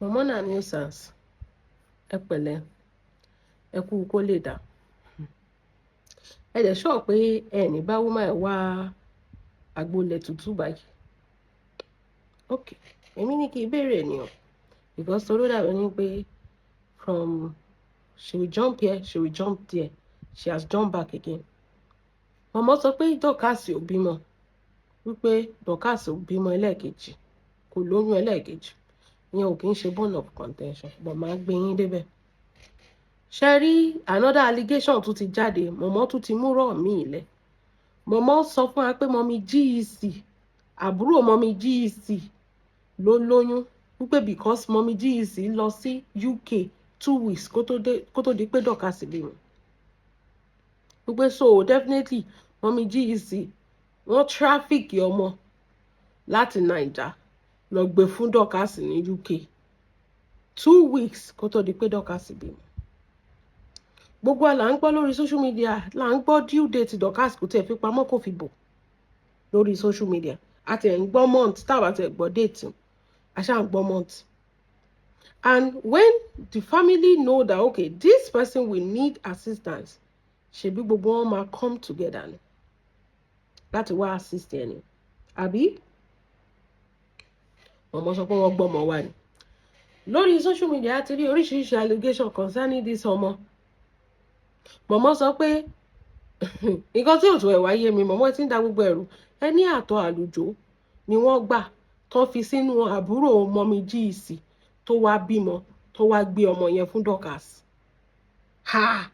Momo na nuisance. Ẹ pẹ̀lẹ́. Ẹ kú kó lè dà. Ẹ dẹ̀ sọ pé ẹni bá woman wá agbolẹ̀ tútù báyìí. Okay. Èmi ní kí béèrè ni o. Because torí dàbí ní pé from she will jump here, she will jump there. She has jumped back again. Momo sọ pé Dorcas ò bímọ. Wípé Dorcas ò bímọ ẹlẹ́ẹ̀kejì. Kò lóyún ẹlẹ́ẹ̀kejì. Ìyẹn ò kì í ṣe bone of contention. But máa gbé yín débẹ̀. Ṣé rí another allegation tún ti jáde. Momo tún ti mú rọ̀ mí ilẹ̀. Momo sọ fún wa pé mọ́mí GEC, àbúrò mọ́mí GEC ló lóyún. Wípé because mọ́mí GEC lọ sí UK 2 weeks kó tó di pé Dorcas bímọ. Wípé so definitely mọ́mí GEC wọ́n traffic ọmọ láti Naija lọ gbé fún Dorcas ní UK 2 weeks kó tó di pé Dorcas bímọ. Gbogbo là ń gbọ́ lórí social media, là ń gbọ́ due date Dorcas kò tiẹ̀ fi pamọ́ kó fi bò lórí social media. A ti ń gbọ́ month, tá bá ti gbọ́ date, a ṣá ń gbọ́ month. And when the family know that okay, this person will need assistance, ṣebí gbogbo wọn máa come together ni láti wá assist ẹni. Àbí? Momo sọ pé wọ́n gbọ́ ọmọ wa ni. Lórí social media, a ti rí oríṣiríṣi allegation concerning this ọmọ. Momo sọ pé nǹkan tí ò tó ẹ̀ wáyé mi, Momo ti ń da gbogbo ẹ̀rù. Ẹni àtọ̀ àlùjọ ni wọ́n gbà tó fi sínú àbúrò mọ́mí GEC tó wá bímọ, tó wá gbé ọmọ yẹn fún Dorcas. Ha!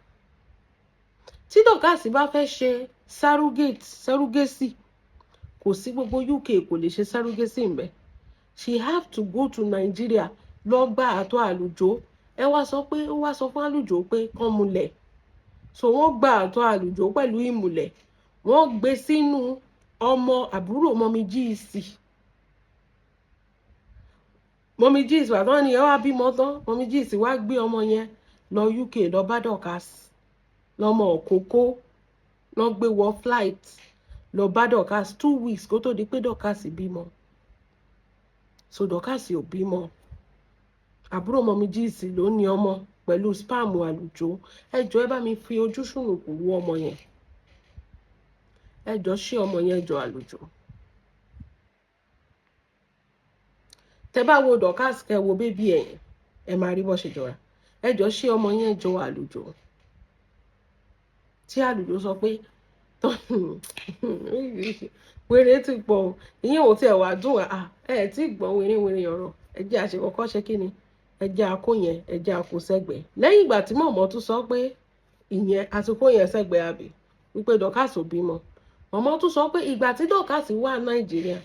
Tí Dorcas bá fẹ́ ṣe surrogacy, kò sí gbogbo UK kò lè ṣe surrogacy ńbẹ̀. She have to go to Nigeria lọ gba àtọ̀ àlùjọ. Ẹ wá sọ pé ó wá sọ fún àlùjọ pé kán múlẹ̀. So wọ́n gba àtọ̀ àlùjọ pẹ̀lú ìmùlẹ̀. Wọ́n gbé sínú ọmọ àbúrò mọ́mí GEC. Mọ́mí GEC wà tán ni ẹ wá bímọ tán. Mọ́mí GEC wá gbé ọmọ yẹn lọ UK lọ bá Dorcas. Lọ́mọ òkókó lọ gbé wọ flight lọ bá Dorcas 2 weeks kó tó di pé Dorcas bímọ. So Dorcas ò bímọ. Àbúrò mọ́mí GEC ló ní ọmọ pẹ̀lú spam àlùjọ. Ẹ jọ̀ọ́ ẹ bá mi fi ojú ṣùnùkùn wo ọmọ yẹn. Ẹ jọ̀ọ́ ṣé ọmọ yẹn jọ àlùjọ. Tẹ́ bá wo Dorcas kẹ́ wo bébí ẹ̀yìn, ẹ máa rí bó ṣe jọra. Ẹ jọ̀ọ́ ṣé ọmọ yẹn jọ àlùjọ. Tí àlùjọ sọ pé wèrè ti pọ̀, ìyẹn ò tiẹ̀ wá dùn ẹ tí gbọ́n wèrè ọ̀rọ̀. Ẹ jẹ́ àṣekọ́kọ́ ṣe kí ni? Ẹ jẹ́ àkó yẹn, ẹ jẹ́ àkó sẹ́gbẹ̀ẹ́. Lẹ́yìn ìgbà tí Momo tún sọ pé ìyẹn àsìkò yẹn sẹ́gbẹ̀ẹ́ àbí wípé Dorcas ò bímọ. Momo tún sọ pé ìgbà tí Dorcas wà Nàìjíríà,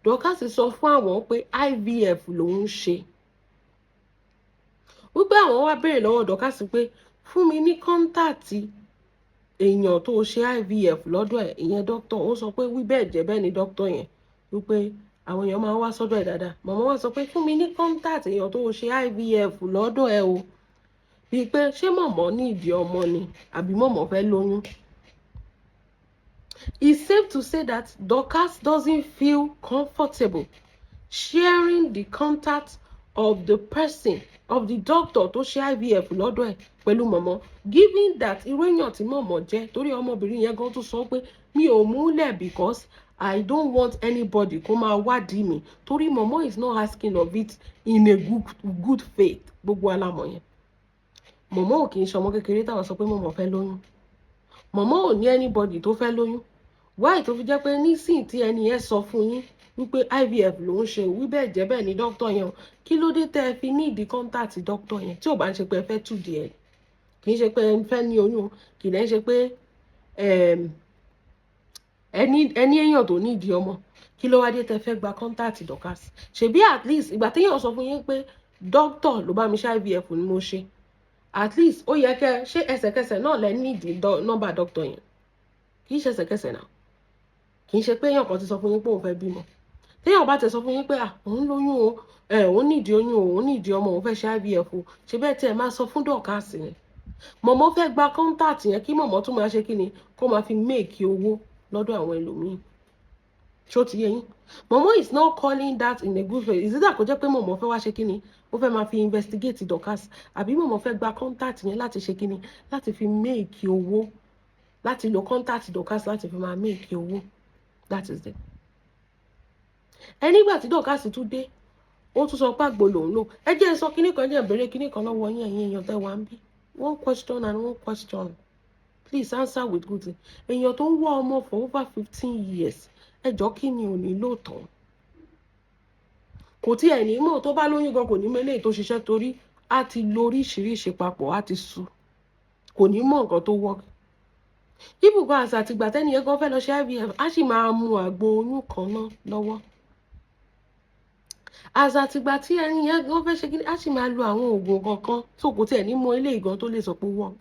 Dorcas sọ fún àwọn pé IVF lòún ṣe. Wípé àwọn wá béèrè lọ́wọ́ Dorcas pé fún mi ní kọ́ńtàtì èèyàn tó ṣe IVF lọ́dọ̀ ẹ̀, ìyẹn dókítà. Ó sọ pé wí bẹ́ẹ̀ jẹ́ bẹ́ẹ̀ ni dókítà yẹn. Wípé àwọn èèyàn máa wá sọ́dọ̀ ẹ̀ dáadáa. Momo wá sọ pé fún mi ní kọ́ńtàtì èèyàn tó ṣe IVF lọ́dọ̀ ẹ̀ o. Bíi pé ṣé Momo ní ìdí ọmọ ni àbí Momo fẹ́ lóyún. It's safe to say that Dorcas doesn't feel comfortable sharing the contact of the person, of the doctor tó ṣe IVF lọ́dọ̀ ẹ̀ pẹ̀lú Momo, given that irú èèyàn tí Momo jẹ́, torí ọmọbìnrin yẹn gan tún sọ pé mi ò múlẹ̀ because I don't want anybody kó máa wádìí mi, torí Momo is not asking of it in a good faith. Gbogbo alámọ̀ yẹn. Momo ò kì í ṣe ọmọ kékeré táwọn sọ pé Momo fẹ́ lóyún. Momo ò ní anybody tó fẹ́ lóyún. Why tó fi jẹ́ pé nísìn tí ẹni yẹn sọ fún yín wípé IVF ló ń ṣe, wí bẹ́ẹ̀ jẹ́ bẹ́ẹ̀ ni dókítà yẹn. Kí ló dé tẹ́ ẹ fi ní ìdí kọ́ńtàtì dókítà yẹn tí ò bá ń ṣe pé ẹ fẹ́ tú di ẹ̀? Kì í ṣe pé ẹ fẹ́ ní oyún, kì í ṣe pé ẹni èèyàn tó ní ìdí ọmọ. Kí ló wá dé tẹ́ fẹ́ gba kọ́ńtàtì Dorcas? Ṣebí at least ìgbà téèyàn sọ fún yín pé dókítà ló bá mi ṣe IVF ni mo ṣe. At least ó yẹ kẹ́ ṣé ẹsẹ̀kẹsẹ̀ náà lẹ ní ìdí nọ́mbà dókítà yẹn. Kì í ṣe ẹsẹ̀kẹsẹ̀ náà. Kì í ṣe pé èèyàn kan ti sọ fún yín pé òun fẹ́ bímọ. Téèyàn bá ti sọ fún yín pé òun lóyún o, òun nídìí oyún o, òun nídìí ọmọ, òun fẹ́ ṣe IVF o, ṣe bẹ́ẹ̀ tí ẹ máa sọ fún Dorcas yẹn. Momo fẹ́ gba kọ́ńtàtì yẹn kí Momo tún máa ṣe kí ni kó máa fi make owó lọ́dọ̀ àwọn ẹlòmíì. ṣó ti yé yín. Momo is not calling that in a good way. Is it that kò jẹ́ pé Momo fẹ́ wá ṣe kí ni ó fẹ́ máa fi investigate Dorcas àbí Momo fẹ́ gba contact yẹn láti ṣe kí ni láti fi make owó, láti lo contact Dorcas láti fi máa make owó. That is it. Nígbà tí Dorcas tún dé ó tún sọ pé àgbo lòun lò. Ẹ jẹ́ sọ kíní kan, jẹ́ bèrè kíní kan lọ́wọ́ yín ẹ̀yin èèyàn tẹ́ wá ń bí. One question and one question. Please answer with good thing. Èèyàn tó ń wá ọmọ for over 15 years. Ẹ jọ̀ọ́ kí ni ò ní lò tán. Kò tí ẹ̀ ní mọ̀ tó bá lóyún gan kò ní mẹ́lẹ̀ tó ṣiṣẹ́ torí a ti lo oríṣiríṣi papọ̀ a ti sú. Kò ní mọ̀ nǹkan tó work. Ibùkún àṣà àtìgbà tẹ́ni yẹn gan fẹ́ lọ ṣe IVF á sì máa mu àgbo oyún kan náà lọ́wọ́. Àṣà àtìgbà tí ẹni yẹn gan fẹ́ ṣe kí ni á sì máa lo àwọn oògùn kankan tó kò tí ẹ̀ ní mọ ilé ìgan tó lè sọ pé work.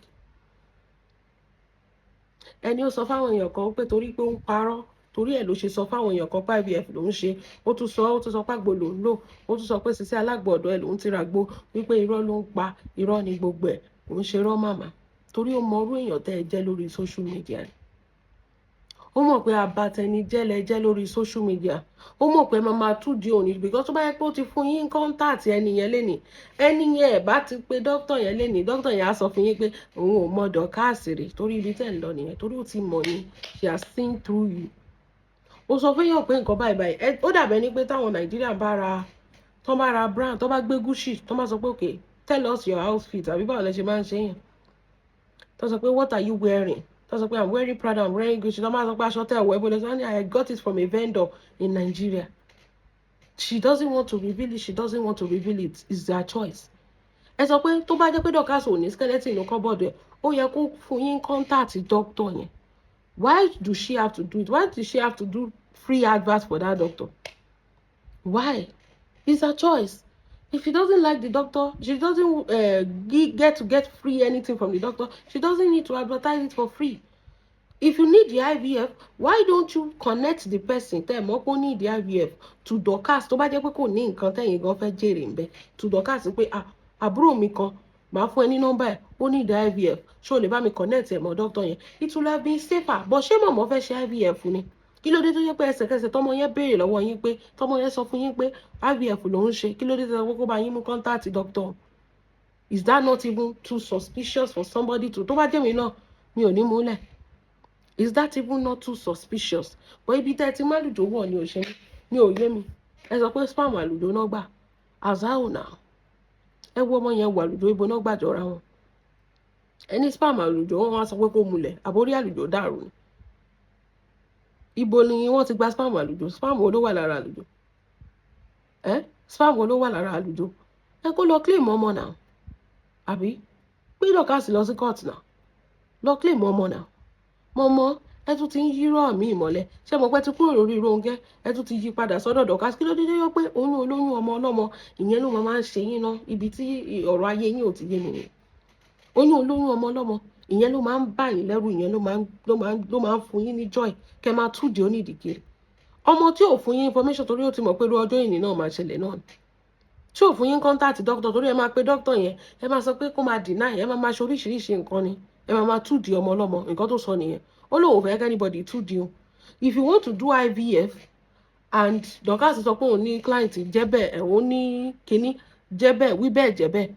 Ẹni ó sọ fáwọn èèyàn kan pé torí pé ó ń parọ́ torí ẹ̀ ló ṣe sọ fáwọn èèyàn kan pé IVF ló ń ṣe ó tún sọ pé àgbo ló ń lò ó tún sọ pé ṣiṣẹ́ alágbọ̀dọ̀ ẹ̀ ló ń tira gbó wípé irọ́ ló ń pa irọ́ ni gbogbo ẹ̀ kò ń ṣe rọ́ màmá torí ó mọ orú èèyàn tẹ́ ẹ jẹ́ lórí social media. Ó mọ̀ pé abatẹni jẹ́lẹ̀ jẹ́ lórí social media. Ó mọ̀ pé máa tú di òní because tó bá yẹ pé ó ti fún yín contact ẹni yẹn lénìí ẹni yẹn ẹ̀ bá ti pé dókítà yẹn lénìí dókítà yẹn á sọ fún yín pé òun ò mọ Dorcas rè torí ibi tẹ́ ń lọ nìyẹn torí ó ti mọ̀ ni she has seen through you. Ó sọ fún yàn pé nǹkan báyìí ó dàbẹ́ ní pé táwọn Nàìjíríà bá ra brand tó bá gbé Gucci tó bá sọ pé okay tell us your outfit àbí báwo lẹ ṣe máa ń ṣe yẹn tó sọ pé what are you wearing tó sọ pé I'm wearing Prada I'm wearing Gucci tó máa sọ pé aṣọ tẹ̀ wọ́ ẹ̀bùn lẹ́sọ̀ I got it from a vendor in Nigeria. She doesn't want to reveal it she doesn't want to reveal it it's their choice. Ẹ sọ pé tó bá jẹ́ pé Dorcas ò ní skeleton ló cupboard ẹ̀ ó yẹ kó fún yín contact doctor yẹn. Why do she have to do it? Why did she have to do free advert for that doctor? Why? It's her choice. If she doesn't like the doctor, she doesn't get free anything from the doctor. She doesn't need to advertise it for free. If you need the IVF, why don't you connect the person tẹ́ mọ̀ pé ó need the IVF to Dorcas tó bá jẹ́ pé kò ní nǹkan tẹ́yin gan fẹ́ jèrè ń bẹ to Dorcas pé àbúrò mi kan màá fún ẹ ní nọ́mbà ẹ̀ ó ní the IVF ṣé o lè bá mi connect ẹ̀ mọ́ doctor yẹn it will have been safer but ṣé mọ̀mọ́ fẹ́ ṣe IVF ni kí ló dé tó yẹ pé ẹsẹ̀kẹsẹ̀ tọmọ yẹn béèrè lọ́wọ́ yín pé tọmọ yẹn sọ fún yín pé IVF ló ń ṣe kí ló dé tó yẹ kó bá yín mú contact doctor. Is that not even too suspicious for somebody to tó bá jẹ́ mi náà mi ò ní múlẹ̀. Is that even not too suspicious? But ibi tẹ́ ti má lùjọ wọ̀ ni ò ṣe mi ò yé mi ẹ sọ pé spam àlùjọ náà gbà azao now ẹ wo ọmọ yẹn wà àlùjọ ibo náà gbàjọra wọn ẹni spam àlùjọ wọn wá sọ pé kó múlẹ̀ àbórí àlùjọ dàrú ni ibo ni wọ́n ti gba spam àlùjọ spam wo ló wà lára àlùjọ spam wo ló wà lára àlùjọ ẹ kó lọ claim ọmọ náà àbí pé Dorcas lọ sí court náà lọ claim ọmọ náà mọ́mọ́ ẹ tún ti ń yírọ̀ mí ìmọ́lẹ̀ ṣé mo pẹ́ ti kúrò lórí Rónkẹ́ ẹ tún ti yí padà sọ́dọ̀ Dorcas kí ló dé yọ pé oyún olóyún ọmọ ọlọ́mọ ìyẹn ló máa ń ṣe yín ná ibi tí ọ̀rọ̀ ayé yín ò ti yé mi nìyẹn oyún olóyún ọmọ ọlọ́mọ ìyẹn ló máa ń bà yín lẹ́rù ìyẹn ló máa ń fún yín ní joy kẹ́ máa túdì onídìkiri ọmọ tí ò fún yín information torí ó ti mọ̀ pé irú ọjọ́ ìní náà máa ṣẹlẹ̀ náà tí ò fún yín contact doctor torí ẹ máa pe doctor yẹn ẹ máa sọ pé kó máa deny ẹ máa ṣe oríṣiríṣi nǹkan ni ẹ máa túdì ọmọ ọlọ́mọ nǹkan tó sọ nìyẹn ó lóun fẹ́ anybody túdì o if you want to do IVF and Dorcas sọ pé òun ní client jẹ́ bẹ́ẹ̀ òun ní kinní jẹ́ bẹ́ẹ̀ wí bẹ́ẹ̀ jẹ́ bẹ́ẹ̀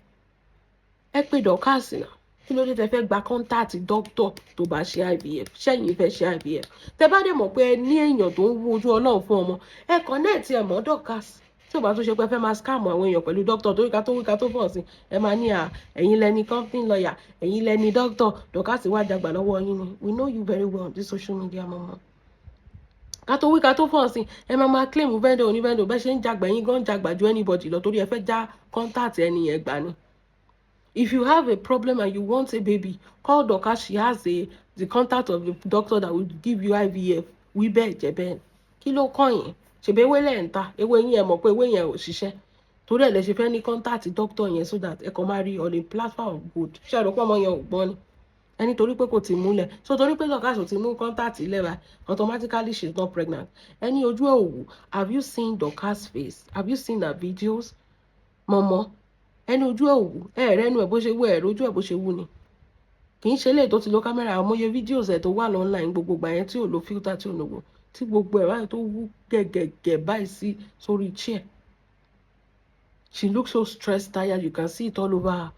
ẹ pé Dorcas náà kí ló dé tẹ́ fẹ́ gba contact doctor tó bá ṣe IVF ṣẹ́yìn fẹ́ ṣe IVF tẹ́ bá dẹ̀ mọ̀ pé ẹ ní èèyàn tó ń wo ojú Ọlọ́run fún ọmọ ẹ connect ẹ mọ́ Dorcas tí ò bá tún ṣe pé fẹ́ máa scam àwọn èèyàn pẹ̀lú doctor torí ká tó bọ̀ sí ẹ máa ní ẹ̀yin lẹni company lawyer ẹ̀yin lẹni doctor Dorcas wá jàgbà lọ́wọ́ yín ni we know you very well on this social media mọ́mọ́ ká tó fọ̀ sí ẹ máa claim vendor oní vendor bẹ́ẹ̀ ṣe ń jàgbà yín gan jàgbà ju anybody lọ torí ẹ fẹ́ já contact ẹni yẹn gbà ni. If you have a problem and you want a baby, call Dorcas. She has the contact of the doctor that will give you IVF. Wí bẹ́ẹ̀ jẹ́ bẹ́ẹ̀. Kí ló kàn yín? Ṣèbí ewé lẹ̀ ń ta. Ewé yín ẹ mọ̀ pé ewé yẹn ò ṣiṣẹ́. Torí ẹ̀ lẹ ṣe fẹ́ ní contact doctor yẹn so that ẹ kàn máa rí on a platform of good. Ṣé àròpọ̀ ọmọ yẹn ò gbọ́n ni? Ẹni torí pé kò ti múlẹ̀. So torí pé Dorcas ò ti mú contact lẹ́ra, automatically she is not pregnant. Ẹni ojú ẹ̀ òwú. Have you seen Dorcas' face? Have you seen her videos? Mọ̀mọ́. Ẹni ojú ẹ̀ òwú ẹ̀rẹ́nu ẹ̀ bó ṣe wú ẹ̀rọ ojú ẹ̀ bó ṣe wú ni kì í ṣe lè tó ti lo kámẹ́rà àmọye fídíòs ẹ̀ tó wà online gbogbo gbà yẹn tí ò lo filter tí ò lòwò tí gbogbo ẹ̀ báyìí tó wú gẹ̀gẹ̀gẹ̀ báyìí sí sórí chair. She looks so stressed, tired, you can see it all over her.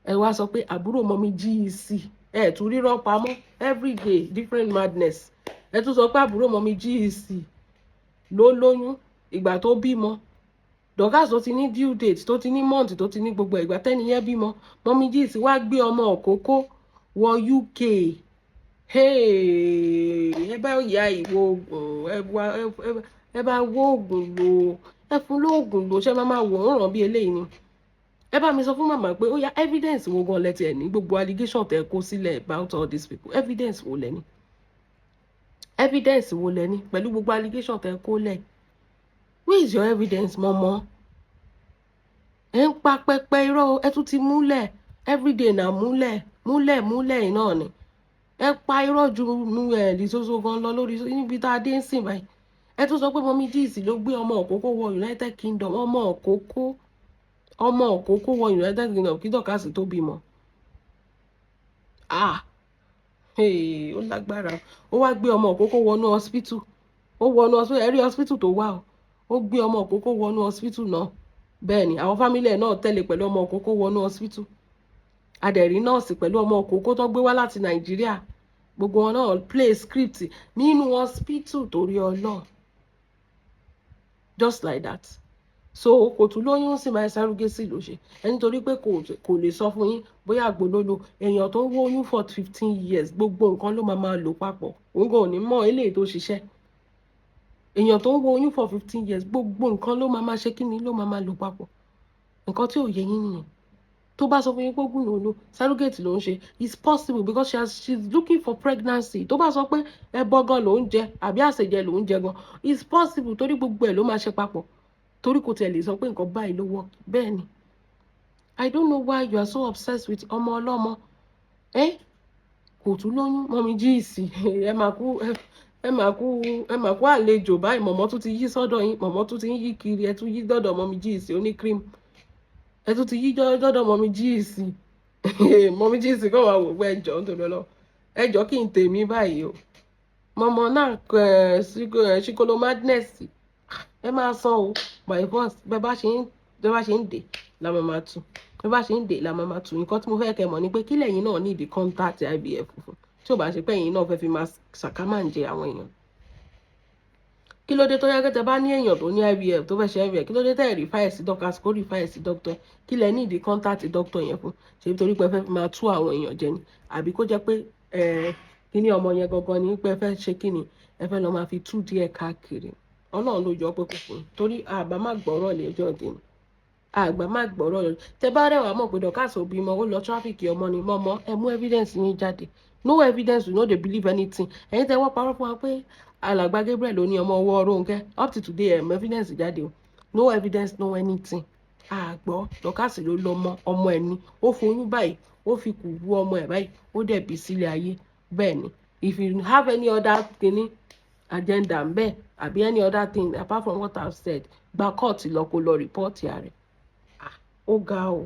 Ẹ wá sọ pé àbúrò mọ́mí GEC ẹ̀ tún rírọ́ pamọ́ everyday different madness. Ẹ tún sọ pé àbúrò mọ́mí GEC ló lóyún ìgbà tó bímọ. Dorcas tó ti ní due date tó ti ní month tó ti ní gbogbo ìgbà tẹ́ni yẹn bímọ. Mọ́mí GEC wá gbé ọmọ òkókó wọ UK. Ẹ bá ìyá ìwọ oògùn ẹ bá wó oògùn lò ẹ fún lóògùn lò ṣé máa wò ó ràn bí eléyìí ni. Ẹ bá mi sọ fún màmá pé ó yá evidence wo gan lẹ́tì ẹ̀ ní gbogbo allegation tẹ́ kó sílẹ̀ about all these people evidence wo lẹ́ni evidence wo lẹ́ni pẹ̀lú gbogbo allegation tẹ́ kó lẹ̀ where is your evidence mọ́mọ́ ẹ ń pa pẹpẹ irọ́ ẹ tún ti múlẹ̀ everyday náà múlẹ̀ náà ni ẹ pa irọ́ ju nu ẹ̀ lè soso gan lọ lórí níbi tá a dé ń sìn báyìí ẹ tún sọ pé mọ́mí GEC ló gbé ọmọ òkókó wọ United Kingdom ọmọ òkókó wọ United Kingdom kí Dorcas tó bímọ ó lágbára ó wá gbé ọmọ òkókó wọnú hospital ẹ̀rí hospital tó wà ó gbé ọmọ òkókó wọnú hospital náà bẹ́ẹ̀ ni àwọn fámílì ẹ̀ náà tẹ̀lé pẹ̀lú ọmọ òkókó wọnú hospital adẹ̀rí nọ́ọ̀sì pẹ̀lú ọmọ òkókó tó gbé wá láti Nàìjíríà gbogbo wọn náà play script nínú hospital torí Ọlọ́run just like that so kò tún lóyún sí máa ṣàrúgẹ́sì ló ṣe ẹni torí pé kò lè sọ fún yín bóyá àgbòlólo èèyàn tó ń wóyún for 15 years gbogbo nǹkan ló máa lò papọ̀ òun kò ní mọ̀ eléyìí tó ṣiṣẹ́ èèyàn tó ń wóyún for 15 years gbogbo nǹkan ló máa ṣe kí ni ló máa lò papọ̀ nǹkan tí ò yẹ yín nìyẹn tó bá sọ fún yín pé ògùn ló lò surrogate ló ń ṣe it's possible because she's looking for pregnancy tó bá sọ pé ẹbọ gan ló ń jẹ àbí àṣejẹ ló ń jẹ gan it's possible torí gbogbo ẹ̀ ló máa ṣe papọ̀ torí kò tiẹ̀ lè sọ pé nǹkan báyìí ló work bẹ́ẹ̀ ni I don't know why you are so obsessed with ọmọ ọlọ́mọ kò tún lóyún mọ́mí GEC ẹ máa kú àlejò báyìí mọ̀mọ́ tún ti yí sọ́dọ̀ yín mọ̀mọ́ tún ti ń yí kiri ẹ tún yí dọ́dọ̀ mọ́mí GEC oní cream ẹ tún ti yí dọ́dọ̀ mọ́mí GEC mọ́mí GEC kọ́ wà wò pé ẹjọ́ ń tòlọ́ lọ ẹjọ́ kí n tèmi báyìí o mọ̀mọ́ náà ṣíkolo madness ẹ máa san o by force bẹ́ẹ̀ bá ṣe ń dè la máa tún bẹ́ẹ̀ bá ṣe ń dè la máa tún nǹkan tí mo fẹ́ kẹ́ mọ̀ ni pé kílẹ̀ yín náà ní ìdí contact IVF fún tí ò bá ṣe pé ẹ̀yin náà fẹ́ fi máa ṣàkámàǹjẹ àwọn èèyàn kí ló dé tó yẹ kí tẹ bá ní èèyàn tó ní IVF tó fẹ́ ṣe IVF kí ló dé tẹ́ rí fáyẹ̀ sí Dorcas kó rí fáyẹ̀ sí doctor kí lẹ ní ìdí contact doctor yẹn fún ṣe torí pé ẹ fẹ́ fi máa tú àwọn èèyàn jẹ ni àbí kó jẹ́ pé kí ni ọmọ yẹn gangan ni pé ẹ fẹ́ ṣe kí ni ẹ fẹ́ lọ máa fi tú díẹ̀ káàkiri Ọlọ́run ló yọ pé kòkòrò torí àgbà má gbọ́rọ̀ lẹ́jọ́ ìdènà àgbà má gbọ́rọ̀ lọ tẹ bá rẹwà mọ̀ pé Dorcas ò bímọ ó lọ tráfíkì ọmọ ni mọ́mọ́ ẹ mú evidence yín jáde no evidence we no dey believe anything ẹ̀yin tẹ wọ́n parọ́ fún wa pé alàgbà Gabriel ló ní ọmọ ọwọ́ Rónkẹ́ up to today evidence jáde o no evidence no anything àgbọ̀ Dorcas ló lọ́mọ ọmọ ẹ̀ ni ó foyún báyìí ó fi kù wú ọmọ ẹ̀ báyìí ó dẹ̀ bí sílé ayé bẹ́ẹ̀ ni if you have any other thing agenda ń bẹ àbí any other thing apart from what I've said gba court lọ kó lọ report yà rẹ̀ ó ga o.